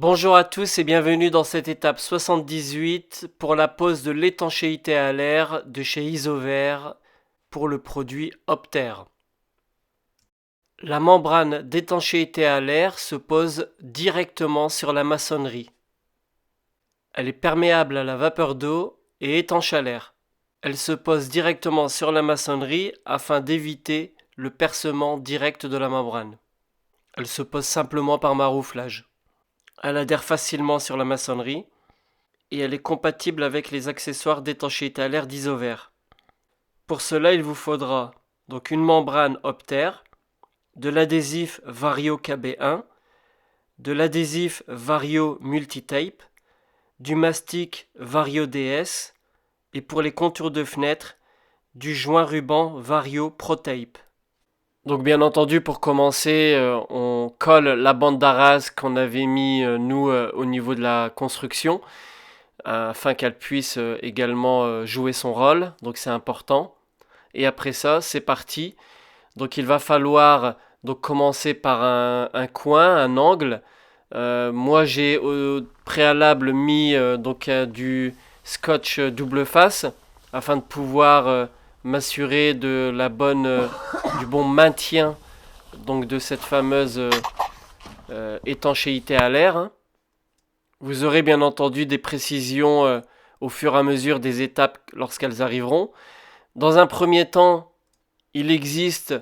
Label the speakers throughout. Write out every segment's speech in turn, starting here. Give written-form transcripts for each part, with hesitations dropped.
Speaker 1: Bonjour à tous et bienvenue dans cette étape 78 pour la pose de l'étanchéité à l'air de chez Isover pour le produit Opter. La membrane d'étanchéité à l'air se pose directement sur la maçonnerie. Elle est perméable à la vapeur d'eau et étanche à l'air. Elle se pose directement sur la maçonnerie afin d'éviter le percement direct de la membrane. Elle se pose simplement par marouflage. Elle adhère facilement sur la maçonnerie et elle est compatible avec les accessoires d'étanchéité à l'air d'Isover. Pour cela, il vous faudra donc une membrane Opter, de l'adhésif Vario KB1, de l'adhésif Vario Multitape, du mastic Vario DS et pour les contours de fenêtre, du joint ruban Vario ProTape. Donc bien entendu, pour commencer, on colle la bande d'arras qu'on avait mis nous au niveau de la construction afin qu'elle puisse également jouer son rôle. Donc c'est important. Et après ça, c'est parti. Donc il va falloir donc commencer par un coin, un angle. Moi j'ai au préalable mis du scotch double face afin de pouvoir m'assurer de la bonne du bon maintien donc de cette fameuse étanchéité à l'air, hein. Vous aurez bien entendu des précisions au fur et à mesure des étapes lorsqu'elles arriveront. Dans un premier temps, il existe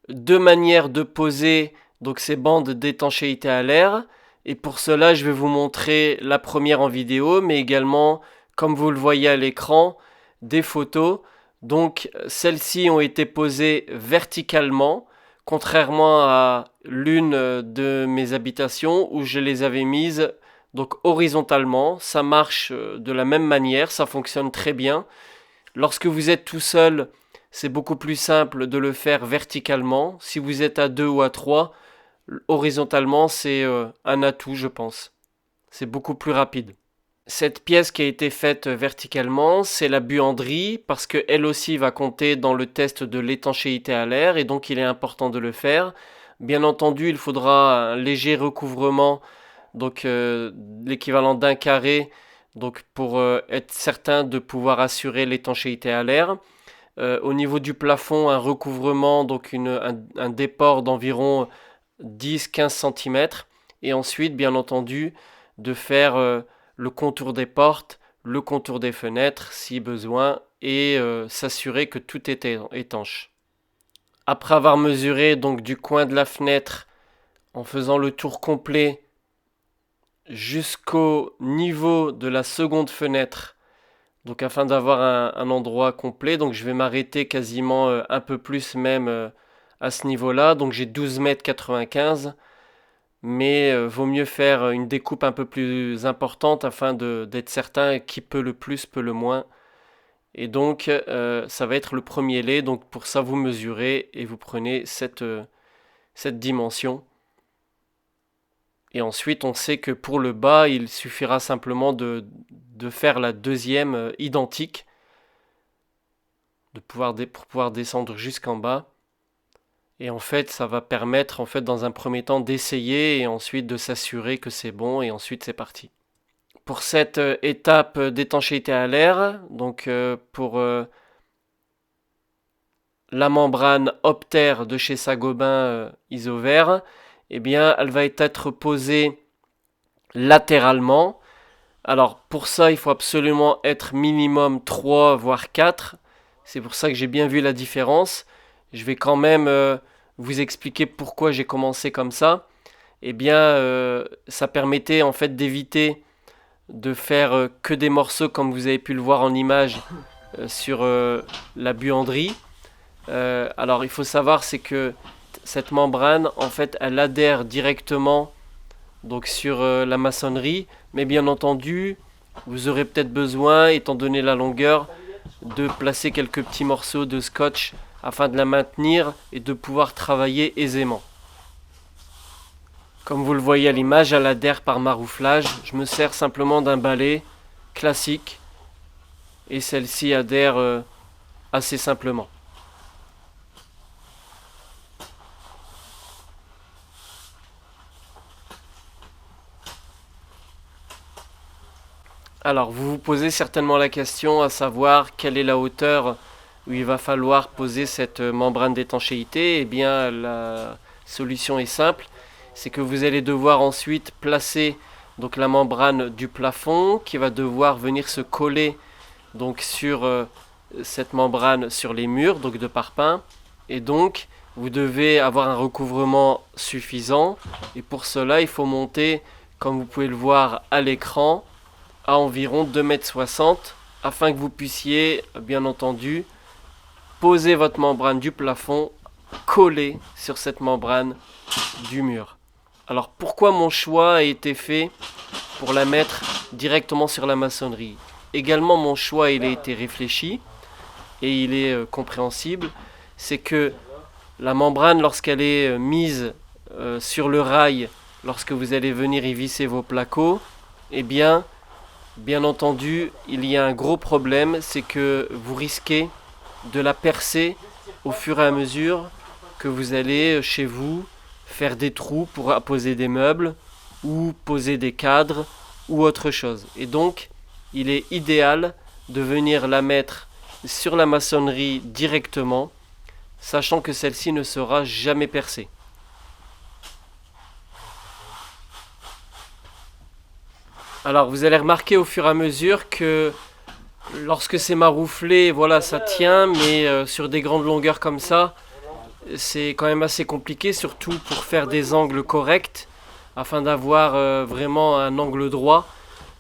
Speaker 1: deux manières de poser donc ces bandes d'étanchéité à l'air. Et pour cela, je vais vous montrer la première en vidéo, mais également, comme vous le voyez à l'écran, des photos. Donc celles-ci ont été posées verticalement, contrairement à l'une de mes habitations où je les avais mises donc horizontalement. Ça marche de la même manière, ça fonctionne très bien. Lorsque vous êtes tout seul, c'est beaucoup plus simple de le faire verticalement. Si vous êtes à 2 ou à 3, horizontalement, c'est un atout, je pense. C'est beaucoup plus rapide. Cette pièce qui a été faite verticalement, c'est la buanderie, parce qu'elle aussi va compter dans le test de l'étanchéité à l'air, et donc il est important de le faire. Bien entendu, il faudra un léger recouvrement, donc l'équivalent d'un carré, donc pour être certain de pouvoir assurer l'étanchéité à l'air. Au niveau du plafond, un recouvrement, donc un déport d'environ 10-15 cm. Et ensuite, bien entendu, de faire le contour des portes, le contour des fenêtres si besoin, et s'assurer que tout est étanche. Après avoir mesuré donc du coin de la fenêtre en faisant le tour complet jusqu'au niveau de la seconde fenêtre, donc afin d'avoir un endroit complet, donc je vais m'arrêter quasiment un peu plus même à ce niveau-là, donc j'ai 12,95 m, mais vaut mieux faire une découpe un peu plus importante afin d'être certain qui peut le plus, peut le moins. Et donc ça va être le premier lait, donc pour ça vous mesurez et vous prenez cette dimension. Et ensuite, on sait que pour le bas, il suffira simplement de faire la deuxième identique, pour pouvoir descendre jusqu'en bas. Et en fait, ça va permettre, en fait, dans un premier temps, d'essayer et ensuite de s'assurer que c'est bon. Et ensuite, c'est parti. Pour cette étape d'étanchéité à l'air, donc pour la membrane Opter de chez Saint-Gobain Isover, eh bien, elle va être posée latéralement. Alors pour ça, il faut absolument être minimum 3 voire 4. C'est pour ça que j'ai bien vu la différence. Je vais quand même vous expliquer pourquoi j'ai commencé comme ça. Eh bien, ça permettait en fait d'éviter de faire que des morceaux comme vous avez pu le voir en image sur la buanderie. Alors il faut savoir c'est que cette membrane en fait elle adhère directement donc sur la maçonnerie, mais bien entendu vous aurez peut-être besoin, étant donné la longueur, de placer quelques petits morceaux de scotch afin de la maintenir et de pouvoir travailler aisément. Comme vous le voyez à l'image, elle adhère par marouflage. Je me sers simplement d'un balai classique et celle-ci adhère assez simplement. Alors, vous vous posez certainement la question à savoir quelle est la hauteur où il va falloir poser cette membrane d'étanchéité. Eh bien, la solution est simple, c'est que vous allez devoir ensuite placer donc la membrane du plafond qui va devoir venir se coller donc sur cette membrane sur les murs donc de parpaing, et donc vous devez avoir un recouvrement suffisant, et pour cela il faut monter, comme vous pouvez le voir à l'écran, à environ 2,60 m afin que vous puissiez bien entendu poser votre membrane du plafond collée sur cette membrane du mur. Alors pourquoi mon choix a été fait pour la mettre directement sur la maçonnerie? Également mon choix il a été réfléchi et il est compréhensible, c'est que la membrane lorsqu'elle est mise sur le rail, lorsque vous allez venir y visser vos placots, eh bien entendu il y a un gros problème, c'est que vous risquez de la percer au fur et à mesure que vous allez chez vous faire des trous pour poser des meubles ou poser des cadres ou autre chose. Et donc, il est idéal de venir la mettre sur la maçonnerie directement, sachant que celle-ci ne sera jamais percée. Alors, vous allez remarquer au fur et à mesure que lorsque c'est marouflé, voilà, ça tient, mais sur des grandes longueurs comme ça, c'est quand même assez compliqué, surtout pour faire des angles corrects, afin d'avoir vraiment un angle droit,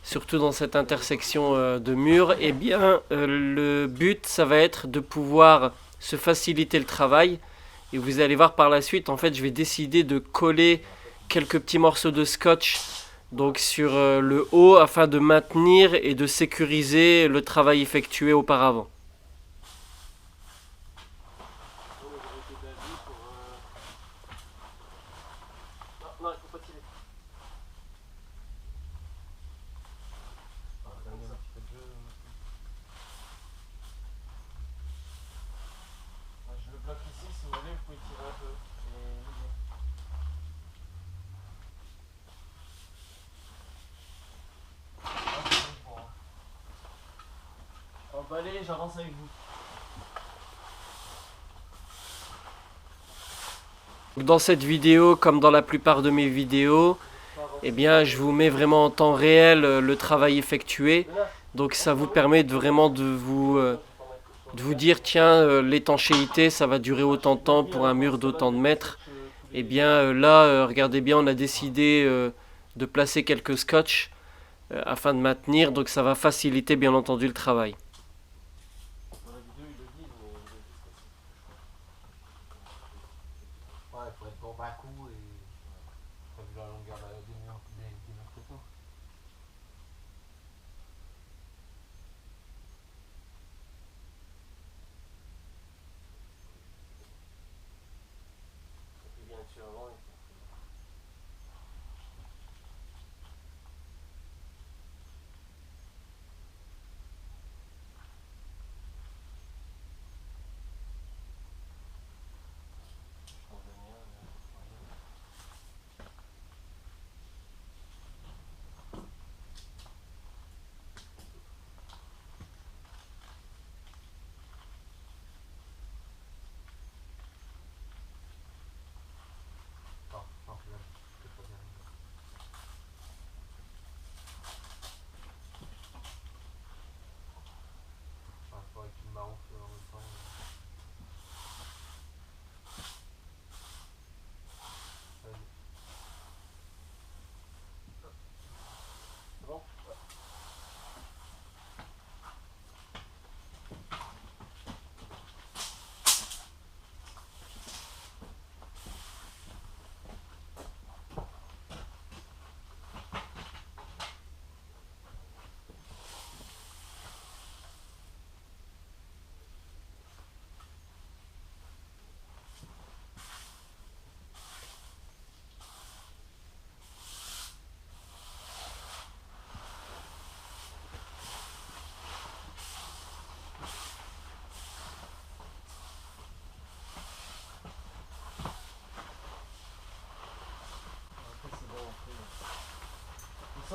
Speaker 1: surtout dans cette intersection de murs. Et bien, le but, ça va être de pouvoir se faciliter le travail. Et vous allez voir par la suite, en fait, je vais décider de coller quelques petits morceaux de scotch donc sur le haut afin de maintenir et de sécuriser le travail effectué auparavant. Je le bloque ici, si vous voulez, vous pouvez tirer un peu. Emballez, j'avance avec vous. Dans cette vidéo, comme dans la plupart de mes vidéos, eh bien, je vous mets vraiment en temps réel le travail effectué. Donc ça vous permet de vraiment de vous dire, tiens, l'étanchéité, ça va durer autant de temps pour un mur d'autant de mètres. Eh bien là, regardez bien, on a décidé de placer quelques scotch afin de maintenir, donc ça va faciliter bien entendu le travail.
Speaker 2: Ouais, il faut être bon bas coup et pas vu la longueur des murs des murs que ça.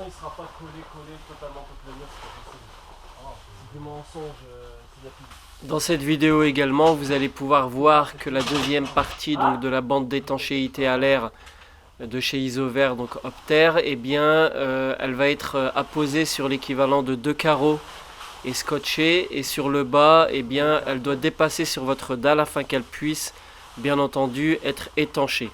Speaker 1: façon, il sera pas collé totalement contre le mur, c'est pas possible. C'est du mensonge, c'est de la pub. Dans cette vidéo également, vous allez pouvoir voir que la deuxième partie donc, de la bande d'étanchéité à l'air de chez Isover, donc Opter, eh bien, elle va être apposée sur l'équivalent de 2 carreaux et scotchée. Et sur le bas, eh bien, elle doit dépasser sur votre dalle afin qu'elle puisse, bien entendu, être étanchée.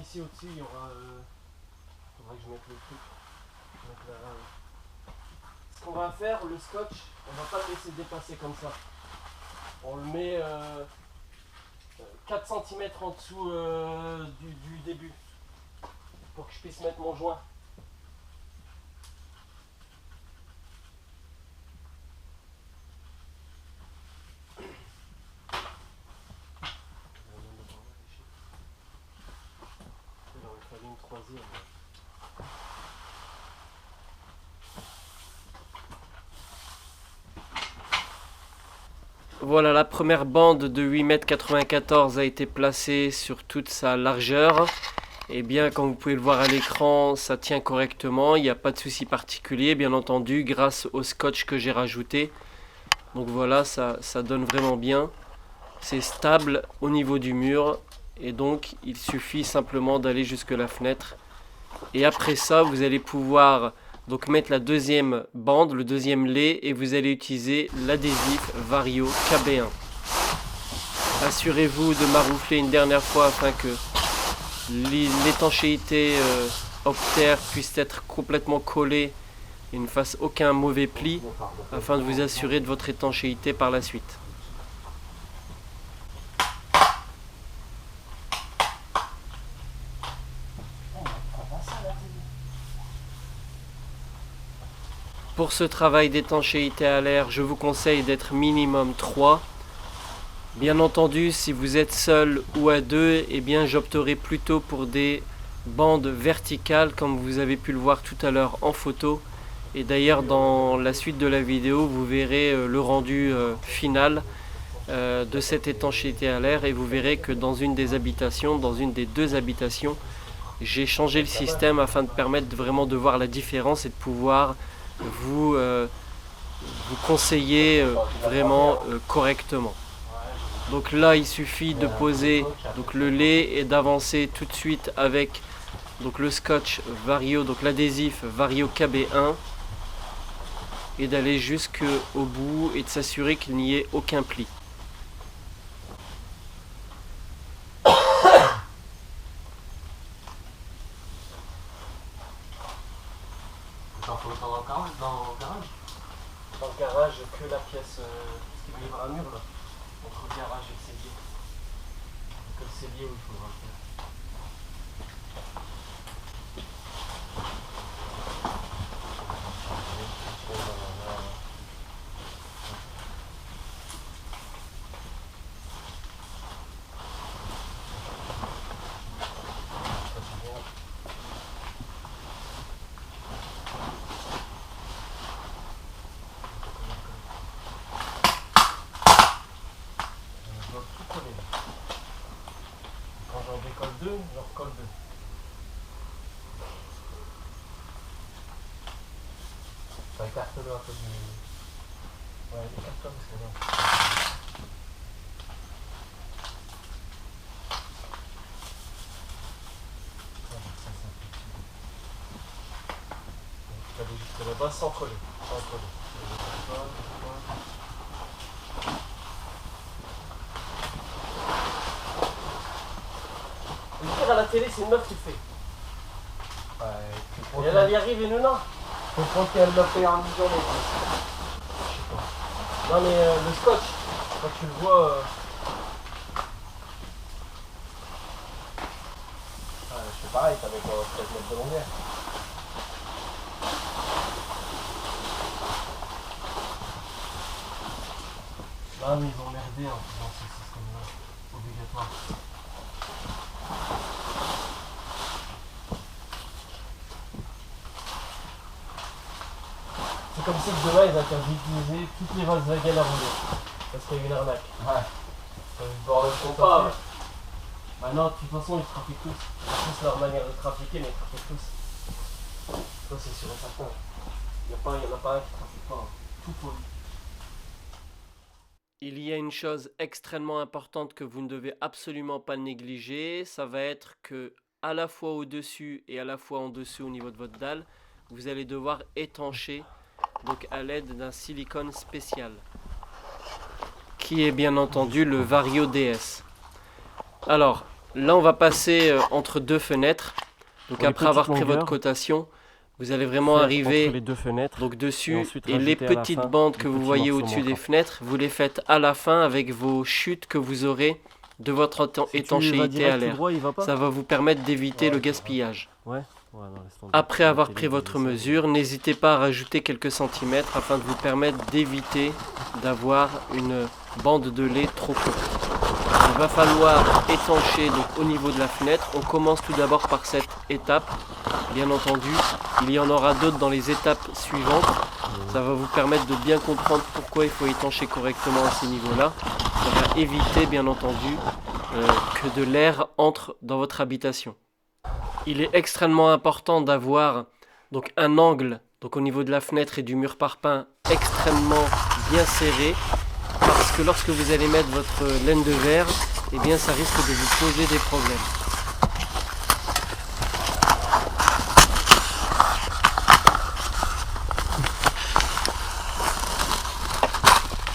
Speaker 1: Ici au-dessus, il y aura. Faudrait que je mette le truc. Ce qu'on va faire, le scotch, on va pas le laisser dépasser comme ça. On le met 4 cm en dessous du début pour que je puisse mettre mon joint. Voilà, la première bande de 8,94 m a été placée sur toute sa largeur. Et bien, comme vous pouvez le voir à l'écran, ça tient correctement. Il n'y a pas de souci particulier, bien entendu, grâce au scotch que j'ai rajouté. Donc voilà, ça donne vraiment bien. C'est stable au niveau du mur. Et donc, il suffit simplement d'aller jusque la fenêtre. Et après ça, vous allez pouvoir donc mettre la deuxième bande, le deuxième lait, et vous allez utiliser l'adhésif Vario KB1. Assurez-vous de maroufler une dernière fois afin que l'étanchéité Opter puisse être complètement collée et ne fasse aucun mauvais pli afin de vous assurer de votre étanchéité par la suite. Pour ce travail d'étanchéité à l'air, je vous conseille d'être minimum 3. Bien entendu, si vous êtes seul ou à deux, eh bien j'opterai plutôt pour des bandes verticales comme vous avez pu le voir tout à l'heure en photo. Et d'ailleurs dans la suite de la vidéo, vous verrez le rendu final de cette étanchéité à l'air et vous verrez que dans une des habitations, dans une des deux habitations, j'ai changé le système afin de permettre vraiment de voir la différence et de pouvoir vous conseiller vraiment correctement. Donc là il suffit de poser donc, le lait et d'avancer tout de suite avec donc, le scotch Vario, donc l'adhésif Vario KB1 et d'aller jusqu'au bout et de s'assurer qu'il n'y ait aucun pli. Dans le garage, que la pièce qui va livrer un mur là, entre le garage et le cellier. Que le cellier où il faudra le faire. Quand j'en décolle deux, j'en recolle deux. Ça écarte-le un peu du... Ouais, écarte-le parce que là... Tu vas aller jusque là-bas sans coller. Sans coller. À la télé, c'est une meuf qui le fait. Ouais, et elle y arrive et nous non.
Speaker 2: Je pense qu'elle l'a fait en une journée.
Speaker 1: Je sais pas. Non mais le scotch, quand tu le vois,
Speaker 3: pareil, t'avais quoi, 13 mètres de longueur.
Speaker 1: Ah mais ils ont merdé en faisant ce système-là, obligatoire. C'est comme si demain ils interdisent d'utiliser toutes les Volkswagen à rouler. Parce qu'il y a eu une arnaque.
Speaker 3: Ouais. T'as vu le bord de
Speaker 1: Faut
Speaker 3: ton
Speaker 1: pas.
Speaker 3: pas.
Speaker 1: Bah non, de toute façon ils trafiquent tous. C'est leur manière de trafiquer, mais ils trafiquent tous. Ça c'est sûr et certain. Il n'y en a pas un qui trafique pas. Tout pollue. Il y a une chose extrêmement importante que vous ne devez absolument pas négliger, ça va être que à la fois au-dessus et à la fois en dessous au niveau de votre dalle, vous allez devoir étancher donc à l'aide d'un silicone spécial qui est bien entendu le Vario DS. Alors là on va passer entre deux fenêtres, donc
Speaker 4: Pour les
Speaker 1: après avoir
Speaker 4: petites
Speaker 1: pris votre
Speaker 4: longueurs,
Speaker 1: cotation, vous allez vraiment
Speaker 4: faire
Speaker 1: arriver
Speaker 4: entre les deux fenêtres.
Speaker 1: donc
Speaker 4: Et
Speaker 1: dessus,
Speaker 4: ensuite
Speaker 1: et les
Speaker 4: rajouter à la
Speaker 1: petites
Speaker 4: fin
Speaker 1: bandes
Speaker 4: des
Speaker 1: que vous
Speaker 4: petits
Speaker 1: voyez
Speaker 4: morceaux
Speaker 1: au-dessus des
Speaker 4: manquants.
Speaker 1: fenêtres, vous les faites à la fin avec vos chutes que vous aurez de votre
Speaker 4: Si tu vas
Speaker 1: étanchéité à
Speaker 4: direct tout
Speaker 1: l'air.
Speaker 4: droit, il va pas.
Speaker 1: Ça va vous permettre d'éviter
Speaker 3: Ouais,
Speaker 1: le
Speaker 3: c'est
Speaker 1: gaspillage.
Speaker 4: Ouais, non, laisse tomber.
Speaker 1: Après
Speaker 4: On va
Speaker 1: avoir
Speaker 4: télé-
Speaker 1: pris votre
Speaker 4: dessin.
Speaker 1: mesure, n'hésitez pas à rajouter quelques centimètres afin de vous permettre d'éviter d'avoir une bande de lait trop courte. Il va falloir étancher donc au niveau de la fenêtre. On commence tout d'abord par cette étape. Bien entendu, il y en aura d'autres dans les étapes suivantes. Ça va vous permettre de bien comprendre pourquoi il faut étancher correctement à ces niveaux-là. Ça va éviter bien entendu que de l'air entre dans votre habitation. Il est extrêmement important d'avoir donc un angle donc au niveau de la fenêtre et du mur parpaing extrêmement bien serré, parce que lorsque vous allez mettre votre laine de verre, eh bien ça risque de vous poser des problèmes.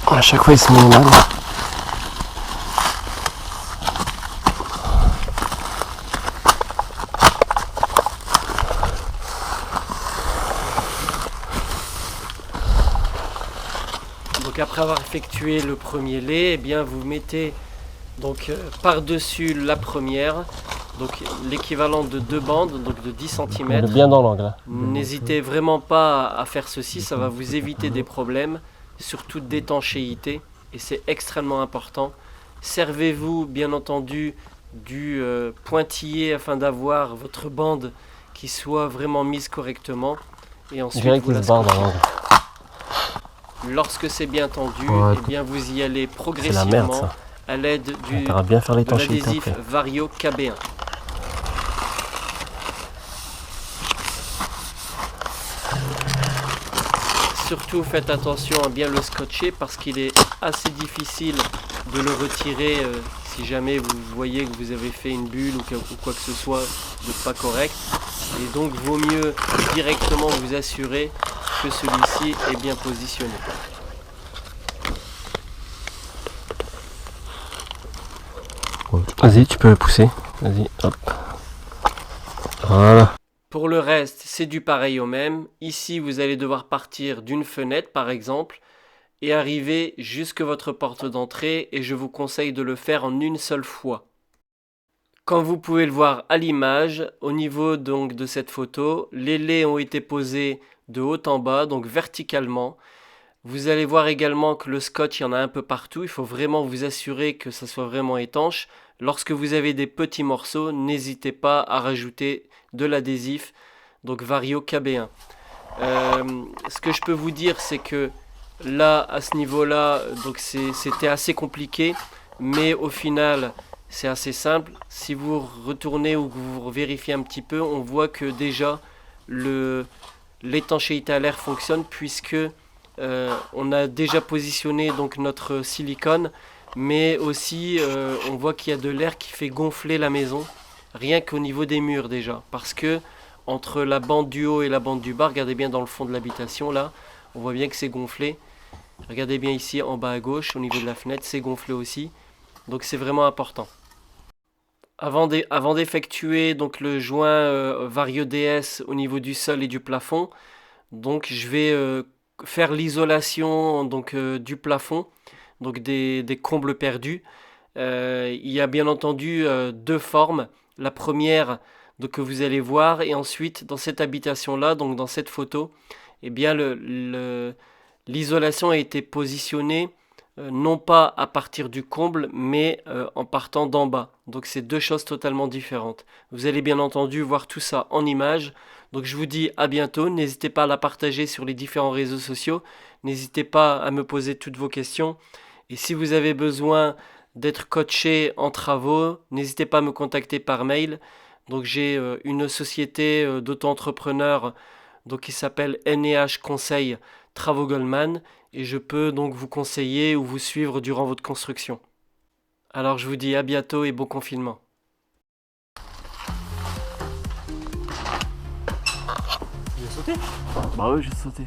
Speaker 4: À chaque fois, il se met mal.
Speaker 1: Donc après avoir effectué le premier lait, eh bien vous mettez donc par-dessus la première, donc l'équivalent de deux bandes, donc de 10 cm.
Speaker 4: Bien dans l'angle.
Speaker 1: N'hésitez vraiment pas à faire ceci, ça va vous éviter des problèmes, surtout d'étanchéité, et c'est extrêmement important. Servez-vous bien entendu du pointillé afin d'avoir votre bande qui soit vraiment mise correctement, et ensuite
Speaker 4: Direct,
Speaker 1: vous
Speaker 4: il
Speaker 1: la
Speaker 4: se barre dans
Speaker 1: scotchez.
Speaker 4: l'angle.
Speaker 1: Lorsque c'est bien tendu,
Speaker 4: Ouais,
Speaker 1: eh bien vous y allez
Speaker 4: C'est la
Speaker 1: progressivement
Speaker 4: merde, ça.
Speaker 1: à l'aide du
Speaker 4: T'auras bien faire
Speaker 1: de
Speaker 4: l'étanchéité
Speaker 1: l'adhésif
Speaker 4: après.
Speaker 1: Vario KB1. Surtout faites attention à bien le scotcher parce qu'il est assez difficile de le retirer si jamais vous voyez que vous avez fait une bulle ou quoi que ce soit de pas correct. Et donc vaut mieux directement vous assurer que celui-ci est bien positionné.
Speaker 4: Vas-y, tu peux le pousser. Vas-y, hop. Voilà.
Speaker 1: Pour le reste, c'est du pareil au même. Ici, vous allez devoir partir d'une fenêtre, par exemple, et arriver jusque votre porte d'entrée, et je vous conseille de le faire en une seule fois. Comme vous pouvez le voir à l'image, au niveau donc de cette photo, les laits ont été posés de haut en bas, donc verticalement. Vous allez voir également que le scotch, il y en a un peu partout. Il faut vraiment vous assurer que ça soit vraiment étanche. Lorsque vous avez des petits morceaux, n'hésitez pas à rajouter de l'adhésif, donc Vario KB1. Ce que je peux vous dire, c'est que là, à ce niveau-là, donc c'était assez compliqué, mais au final, c'est assez simple. Si vous retournez ou que vous vérifiez un petit peu, on voit que déjà l'étanchéité à l'air fonctionne, puisque on a déjà positionné donc notre silicone, mais aussi on voit qu'il y a de l'air qui fait gonfler la maison, rien qu'au niveau des murs déjà, parce que entre la bande du haut et la bande du bas, regardez bien dans le fond de l'habitation là, on voit bien que c'est gonflé. Regardez bien ici en bas à gauche, au niveau de la fenêtre, c'est gonflé aussi, donc c'est vraiment important. Avant d'effectuer donc le joint Vario DS au niveau du sol et du plafond, donc je vais faire l'isolation donc du plafond, donc des combles perdus. Il y a bien entendu deux formes. La première, donc que vous allez voir. Et ensuite, dans cette habitation-là, donc dans cette photo, eh bien l'isolation a été positionnée non pas à partir du comble, mais en partant d'en bas. Donc c'est deux choses totalement différentes. Vous allez bien entendu voir tout ça en images. Donc je vous dis à bientôt. N'hésitez pas à la partager sur les différents réseaux sociaux. N'hésitez pas à me poser toutes vos questions. Et si vous avez besoin d'être coaché en travaux, n'hésitez pas à me contacter par mail. Donc j'ai une société d'auto-entrepreneurs donc qui s'appelle NEH Conseil Travaux Goldman et je peux donc vous conseiller ou vous suivre durant votre construction. Alors je vous dis à bientôt et bon confinement.
Speaker 2: Il a sauté.
Speaker 4: Bah ouais, j'ai sauté.